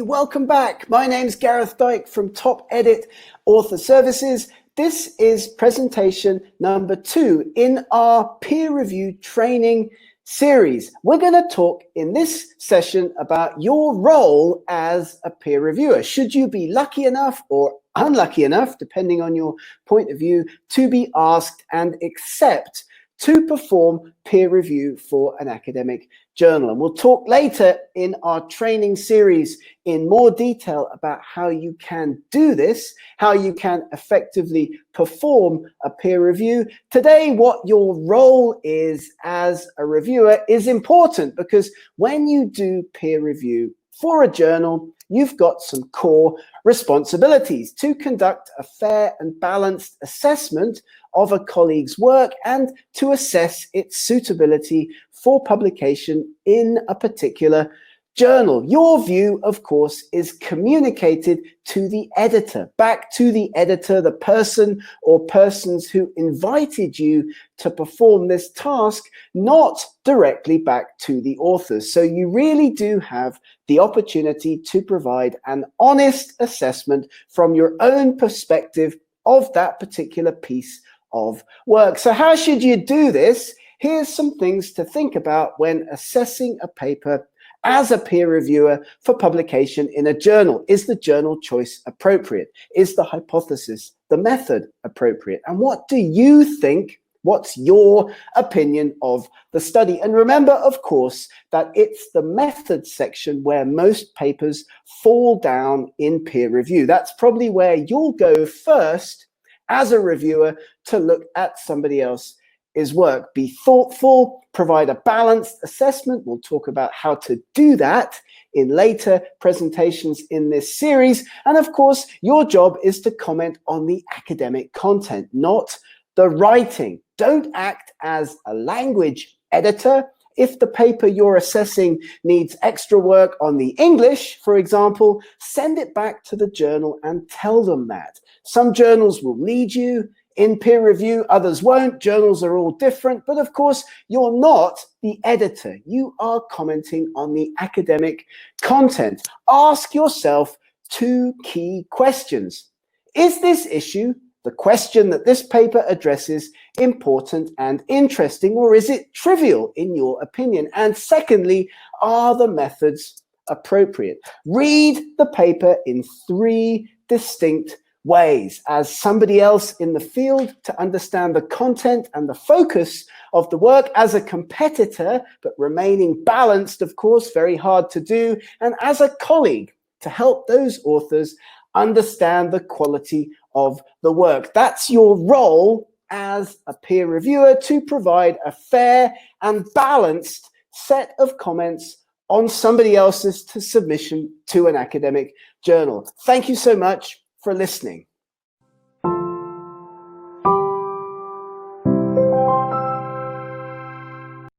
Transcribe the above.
welcome back. My name's Gareth Dyke from TopEdit Author Services. This is presentation number 2 in our peer review training series. We're going to talk in this session about your role as a peer reviewer. Should you be lucky enough or unlucky enough, depending on your point of view, to be asked and accept to perform peer review for an academic journal. And we'll talk later in our training series in more detail about how you can do this, how you can effectively perform a peer review. Today, what your role is as a reviewer is important, because when you do peer review for a journal, you've got some core responsibilities to conduct a fair and balanced assessment of a colleague's work and to assess its suitability for publication in a particular journal. Your view, of course, is communicated to the editor, back to the editor, the person or persons who invited you to perform this task, not directly back to the authors. So you really do have the opportunity to provide an honest assessment from your own perspective of that particular piece of work. So how should you do this? Here's some things to think about when assessing a paper as a peer reviewer for publication in a journal. Is the journal choice appropriate? Is the hypothesis, the method appropriate? And what do you think? What's your opinion of the study? And remember, of course, that it's the method section where most papers fall down in peer review. That's probably where you'll go first as a reviewer to look at somebody else's work. Be thoughtful, provide a balanced assessment. We'll talk about how to do that in later presentations in this series. And of course, your job is to comment on the academic content, not the writing. Don't act as a language editor. If the paper you're assessing needs extra work on the English, for example, send it back to the journal and tell them that. Some journals will need you in peer review, others won't. Journals are all different, but of course, you're not the editor. You are commenting on the academic content. Ask yourself 2 key questions. Is this issue, the question that this paper addresses, important and interesting, or is it trivial in your opinion? And secondly, are the methods appropriate? Read the paper in 3 distinct ways as somebody else in the field to understand the content and the focus of the work, as a competitor, but remaining balanced, of course, very hard to do, and as a colleague to help those authors understand the quality of the work. That's your role as a peer reviewer, to provide a fair and balanced set of comments on somebody else's submission to an academic journal. Thank you so much for listening.